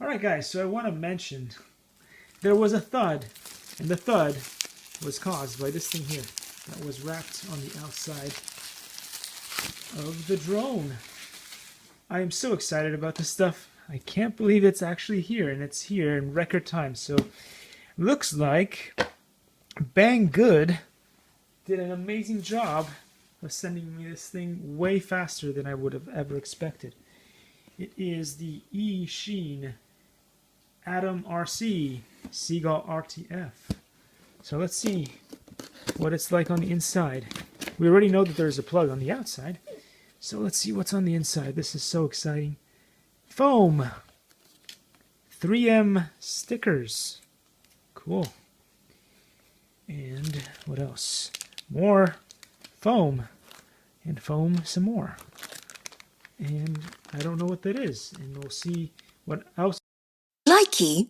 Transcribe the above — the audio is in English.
Alright guys, so I want to mention there was a thud, and the thud was caused by this thing here that was wrapped on the outside of the drone. I am so excited about this stuff. I can't believe it's actually here, and it's here in record time. So looks like Banggood did an amazing job of sending me this thing way faster than I would have ever expected. It is the Eachine atomrc seagull RTF. So let's see what it's like on the inside. We already know that there's a plug on the outside, so let's see what's on the inside. This is so exciting. Foam, 3M stickers, cool. And what else? More foam, and foam some more. And I don't know what that is, and we'll see what else. Likey